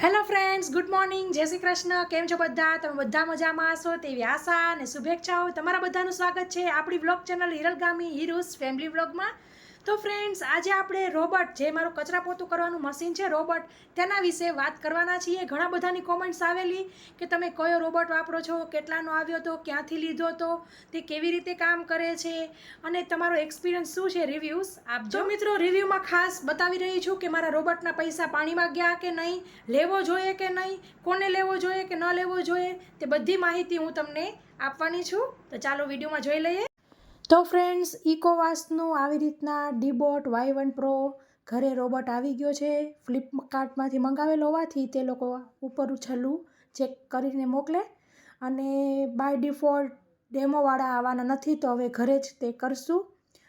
Hello friends, good morning, જય શ્રી કૃષ્ણ. કેમ છો બધા? તમે બધા મજામાં હશો તેવી આશા અને શુભેચ્છાઓ. તમારા બધાનું સ્વાગત છે આપણી બ્લોગ ચેનલ હિરલગામી હીરુસ ફેમિલી બ્લોગમાં. તો ફ્રેન્ડ્સ, આજે આપણે રોબોટ, જે મારું કચરા પોતું કરવાનું મશીન છે રોબોટ, તેના વિશે વાત કરવાના છીએ. ઘણા બધાની કોમેન્ટ્સ આવેલી કે તમે કયો રોબોટ વાપરો છો, કેટલાનો આવ્યો હતો, ક્યાંથી લીધો હતો, તે કેવી રીતે કામ કરે છે અને તમારો એક્સપિરિયન્સ શું છે, રિવ્યૂઝ આપજો. તો મિત્રો, રિવ્યૂમાં ખાસ બતાવી રહી છું કે મારા રોબોટના પૈસા પાણીમાં ગયા કે નહીં, લેવો જોઈએ કે નહીં, કોને લેવો જોઈએ કે ન લેવો જોઈએ, તે બધી માહિતી હું તમને આપવાની છું. તો ચાલો વિડીયોમાં જોઈ લઈએ. તો ફ્રેન્ડ્સ, ઇકોવાસનું આવી રીતના ડીબોટ Y1 Pro ઘરે રોબોટ આવી ગયો છે. ફ્લિપકાર્ટમાંથી મંગાવેલો હોવાથી તે લોકો ઉપર છેલ્લું ચેક કરીને મોકલે અને બાય ડિફોલ્ટ ડેમોવાળા આવવાના નથી, તો હવે ઘરે જ તે કરશું.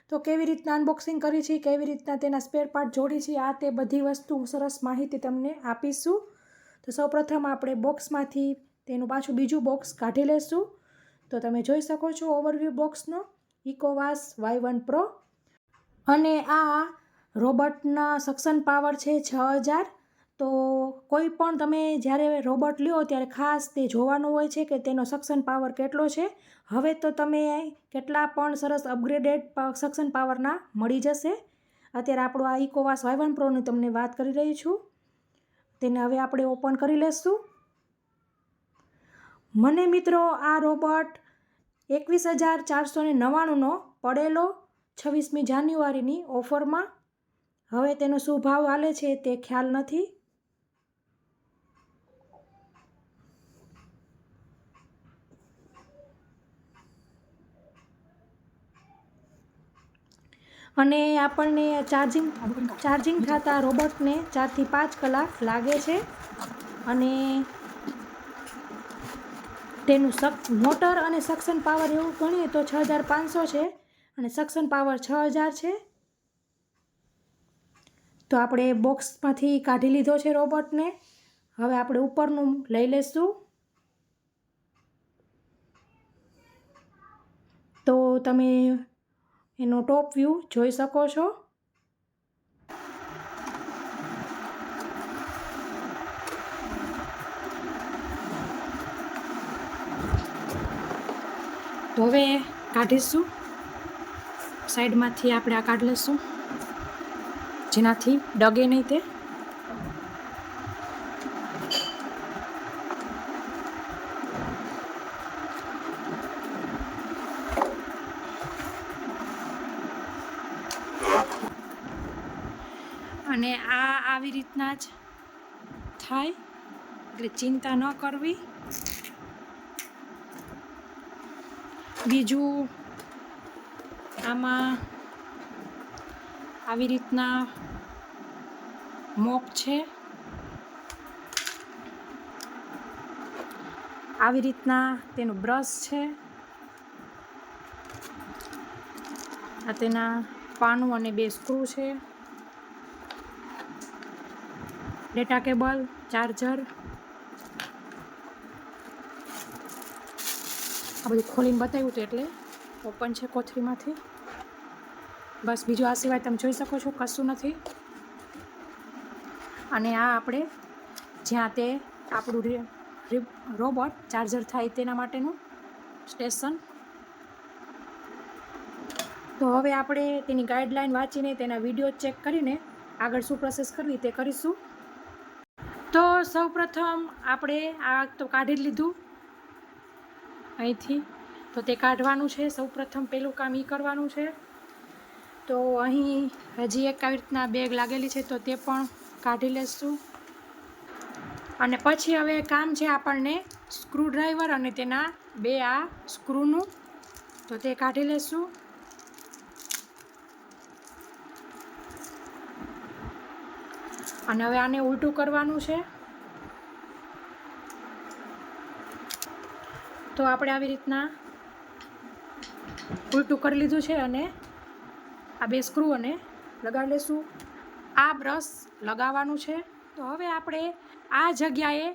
તો કેવી રીતના અનબોક્સિંગ કરી છે, કેવી રીતના તેના સ્પેર પાર્ટ જોડી છે, આ તે બધી વસ્તુ સરસ માહિતી તમને આપીશું. તો સૌપ્રથમ આપણે બોક્સમાંથી તેનું પાછું બીજું બોક્સ કાઢી લેશું. તો તમે જોઈ શકો છો ઓવરવ્યૂ બોક્સનો ઇકોવાસ Y1 Pro. અને આ રોબોટના સક્શન પાવર છે 6000. તો કોઈ પણ તમે જ્યારે રોબોટ લ્યો ત્યારે ખાસ તે જોવાનું હોય છે કે તેનો સક્શન પાવર કેટલો છે. હવે તો તમે કેટલા પણ સરસ અપગ્રેડેડ સક્શન પાવરના મળી જશે. અત્યારે આપણું આ ઇકોવાસ Y1 Proની તમને વાત કરી રહી છું. તેને હવે આપણે ઓપન કરી લઈશું. મને મિત્રો આ રોબોટ 21,499નો પડેલો 26મી જાન્યુઆરીની ઓફરમાં. હવે તેનો શું ભાવ હાલે છે તે ખ્યાલ નથી. અને આપણને ચાર્જિંગ થતા રોબોટને 4 થી 5 કલાક લાગે છે. અને તેનું મોટર અને સક્શન પાવર એવું ગણીએ તો 6500 છે અને સક્શન પાવર 6000 છે. તો આપણે બોક્સમાંથી કાઢી લીધો છે રોબોટને. હવે આપણે ઉપરનું લઈ લઈશું. તો તમે એનો ટોપ વ્યૂ જોઈ શકો છો. તો હવે કાઢીશું. સાઈડમાંથી આપણે આ કાઢી લઈશું જેનાથી ડગે નહીં તે. અને આ આવી રીતના જ થાય, એટલે ચિંતા ન કરવી. બીજું, આમાં આવી રીતના મોપ છે, આવી રીતના તેનું બ્રશ છે, આ તેના પાનું અને 2 સ્ક્રૂ છે, ડેટા કેબલ, ચાર્જર. આ બધું ખોલીને બતાવ્યું હતું એટલે ઓપન છે કોથળીમાંથી. બસ, બીજું આ સિવાય તમે જોઈ શકો છો કશું નથી. અને આ આપણે જ્યાં તે આપણું રોબોટ ચાર્જર થાય તેના માટેનું સ્ટેશન. તો હવે આપણે તેની ગાઈડલાઈન વાંચીને તેના વિડીયો ચેક કરીને આગળ શું પ્રોસેસ કરવી તે કરીશું. તો સૌપ્રથમ આપણે આ તો કાઢી લીધું અહીંથી. તો તે કાઢવાનું છે. સૌપ્રથમ પહેલું કામ એ કરવાનું છે. તો અહીં હજી એક આવી રીતના બેગ લાગેલી છે, તો તે પણ કાઢી લેશું. અને પછી હવે કામ છે આપણને સ્ક્રૂડ્રાઈવર અને તેના 2 આ સ્ક્રૂનું, તો તે કાઢી લેશું. અને હવે આને ઉલટું કરવાનું છે. તો આપણે આવી રીતના ઉલટું કરી લીધું છે અને આ 2 સ્ક્રૂ અને લગાડી લઈશું. આ બ્રશ લગાવવાનું છે. તો હવે આપણે આ જગ્યાએ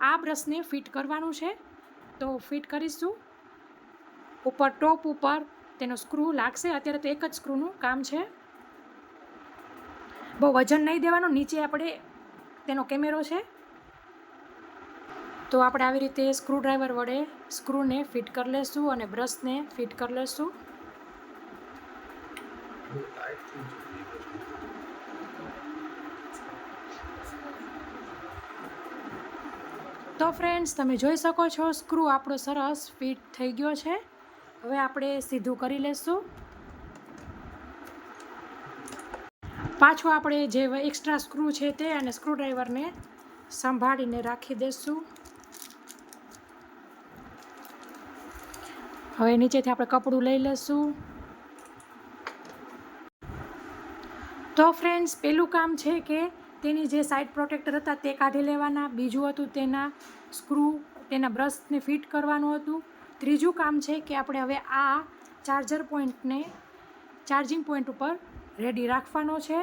આ બ્રશને ફિટ કરવાનું છે. તો ફિટ કરીશું. ઉપર ટોપ ઉપર તેનો સ્ક્રૂ લાગશે. અત્યારે તો એક જ સ્ક્રૂનું કામ છે. બહુ વજન નહીં દેવાનું. નીચે આપણે તેનો કેમેરો છે તો આપણે આવી રીતે સ્ક્રૂડ્રાઈવર વડે સ્ક્રૂને ફિટ કરી લેશું અને બ્રશને ફિટ કરી લેશું. તો ફ્રેન્ડ્સ, તમે જોઈ શકો છો સ્ક્રૂ આપણો સરસ ફિટ થઈ ગયો છે. હવે આપણે સીધું કરી લેશું. પાછું આપણે જે એક્સ્ટ્રા સ્ક્રૂ છે તે અને સ્ક્રૂડ્રાઈવરને સંભાળીને રાખી દેશું. હવે નીચેથી આપણે કપડું લઈ લેશું. તો ફ્રેન્ડ્સ, પહેલું કામ છે કે તેની જે સાઇડ પ્રોટેક્ટર હતા તે કાઢી લેવાના. બીજું હતું તેના સ્ક્રૂ, તેના બ્રશને ફિટ કરવાનું હતું. ત્રીજું કામ છે કે આપણે હવે આ ચાર્જર પોઈન્ટને ચાર્જિંગ પોઈન્ટ ઉપર રેડી રાખવાનો છે.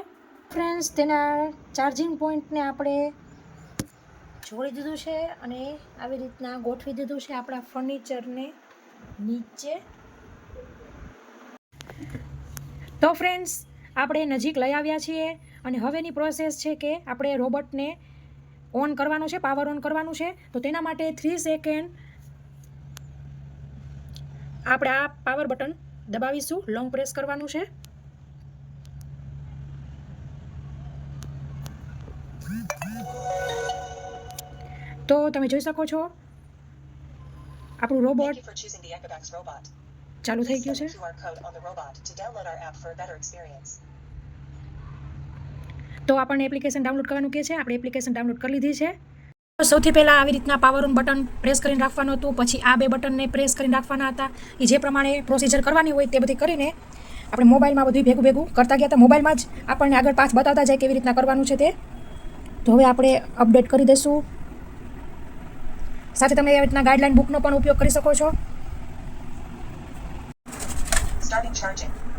ફ્રેન્ડ્સ, તેના ચાર્જિંગ પોઈન્ટને આપણે જોડી દીધું છે અને આવી રીતના ગોઠવી દીધું છે આપણા ફર્નિચરને નીચે. તો ફ્રેન્ડ્સ, આપણે નજીક લઈ આવ્યા છીએ અને હવેની પ્રોસેસ છે કે આપણે રોબોટને ઓન કરવાનું છે, પાવર ઓન કરવાનું છે. તો તેના માટે 3 સેકન્ડ આપણે આ પાવર બટન દબાવીશું. લોંગ પ્રેસ કરવાનું છે. તો તમે જોઈ શકો છો આપણું રોબોટ ચાલુ થઈ ગયું છે. તો આપણને એપ્લિકેશન ડાઉનલોડ કરવાનું કહે છે. આપણે એપ્લિકેશન ડાઉનલોડ કરી લીધી છે. સૌથી પહેલાં આવી રીતના પાવર ઓન બટન પ્રેસ કરીને રાખવાનું હતું. પછી આ 2 બટનને પ્રેસ કરીને રાખવાના હતા. એ જે પ્રમાણે પ્રોસિજર કરવાની હોય તે બધી કરીને આપણે મોબાઈલમાં બધું ભેગું કરતા ગયા હતા. મોબાઈલમાં જ આપણને આગળ પાછ બતાવતા જાય કેવી રીતના કરવાનું છે તે. તો હવે આપણે અપડેટ કરી દઈશું. સાથે તમે આવી રીતના ગાઈડલાઈન બુકનો પણ ઉપયોગ કરી શકો છો.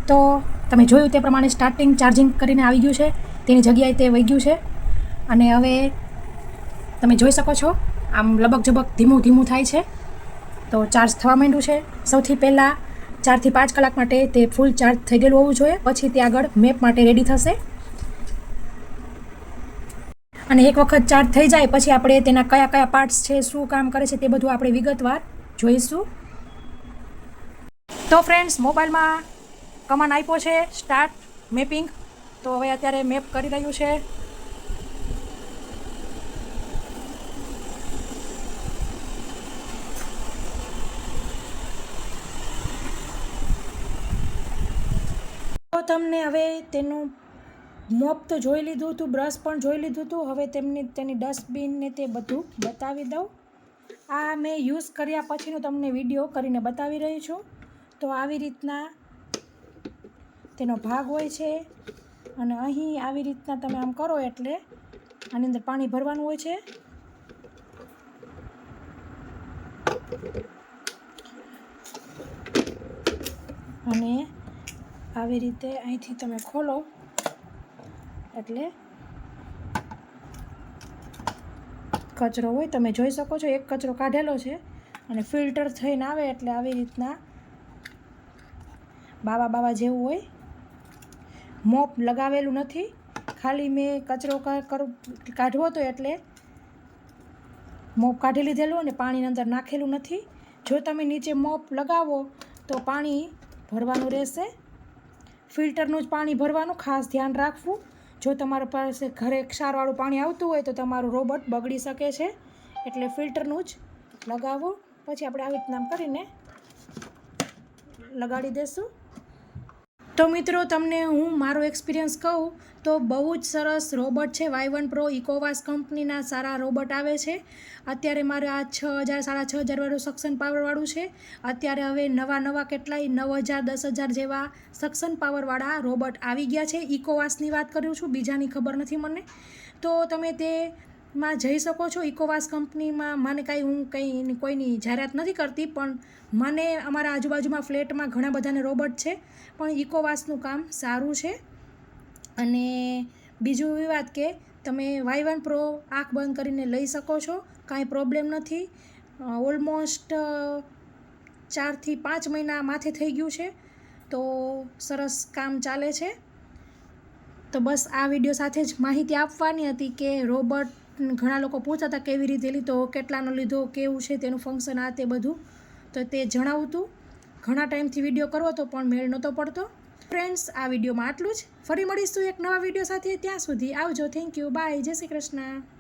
તો તમે જોયું તે પ્રમાણે સ્ટાર્ટિંગ ચાર્જિંગ કરીને આવી ગયું છે. તેની જગ્યાએ તે વહી ગયું છે અને હવે તમે જોઈ શકો છો આમ લબક ઝબક ધીમું થાય છે. તો ચાર્જ થવા માંડ્યું છે. સૌથી પહેલાં 4 થી 5 કલાક માટે તે ફૂલ ચાર્જ થઈ ગયેલું હોવું જોઈએ. પછી તે આગળ મેપ માટે રેડી થશે અને એક વખત ચાર્જ થઈ જાય પછી આપણે તેના કયા પાર્ટ્સ છે, શું કામ કરે છે તે બધું આપણે વિગતવાર જોઈશું. તો ફ્રેન્ડ્સ, મોબાઈલમાં કમાન્ડ આપ્યો છે સ્ટાર્ટ મેપિંગ. તો હવે અત્યારે મેપ કરી રહ્યું છે. તો તમને હવે તેનું મોપ તો જોઈ લીધું હતું, બ્રશ પણ જોઈ લીધું હતું. હવે તેની ડસ્ટબિનને તે બધું બતાવી દઉં. આ મેં યુઝ કર્યા પછીનું તમને વિડીયો કરીને બતાવી રહી છું. તો આવી રીતના તેનો ભાગ હોય છે અને અહીં આવી રીતના તમે આમ કરો એટલે આની અંદર પાણી ભરવાનું હોય છે. અને આવી રીતે અહીંથી તમે ખોલો એટલે કચરો હોય તમે જોઈ શકો છો. એક કચરો કાઢેલો છે અને ફિલ્ટર થઈને આવે એટલે આવી રીતના બાવા જેવું હોય. મોપ લગાવેલું નથી, ખાલી મેં કચરો કાઢવો હતો એટલે મોપ કાઢી લીધેલું અને પાણીની અંદર નાખેલું નથી. જો તમે નીચે મોપ લગાવો તો પાણી ભરવાનું રહેશે. ફિલ્ટરનું જ પાણી ભરવાનું ખાસ ધ્યાન રાખવું. જો તમારા પાસે ઘરે ક્ષારવાળું પાણી આવતું હોય તો તમારું રોબોટ બગડી શકે છે. એટલે ફિલ્ટરનું જ લગાવો. પછી આપણે આવી રીતના કરીને લગાડી દઈશું. તો મિત્રો, તમને હું મારો એક્સપિરિયન્સ કહું તો બહુ જ સરસ રોબોટ છે. Y1 Pro ઇકોવાસ કંપનીના સારા રોબોટ આવે છે. અત્યારે મારે આ 6000 6500 વાળું સક્શન પાવરવાળું છે. અત્યારે હવે નવા કેટલાય 9000 10000 જેવા સક્શન પાવરવાળા રોબોટ આવી ગયા છે. ઇકોવાસની વાત કરું છું, બીજાની ખબર નથી મને. તો તમે તેમાં જઈ શકો છો. ઇકોવાસ કંપનીમાં મને હું કોઈની જાહેરાત નથી કરતી, પણ મને અમારા આજુબાજુમાં ફ્લેટમાં ઘણા બધાને રોબોટ છે, પણ ઇકોવાસનું કામ સારું છે. અને બીજું એવી વાત કે તમે Y1 Pro આંખ બંધ કરીને લઈ શકો છો, કાંઈ પ્રોબ્લેમ નથી. ઓલમોસ્ટ 4 થી 5 મહિના માથે થઈ ગયું છે. તો સરસ કામ ચાલે છે. તો બસ આ વિડીયો સાથે જ માહિતી આપવાની હતી કે રોબોટ ઘણા લોકો પૂછતા હતા કેવી રીતે લીધો, કેટલાનો લીધો, કેવું છે તેનું ફંક્શન, આ તે બધું તો તે જણાવતું. ઘણા ટાઈમથી વિડીયો કરવો હતો પણ મેળ નહોતો પડતો. ફ્રેન્ડ્સ, આ વિડીયોમાં આટલું જ. ફરી મળીશું એક નવા વિડીયો સાથે. ત્યાં સુધી આવજો. Thank you. બાય. જય શ્રી કૃષ્ણ.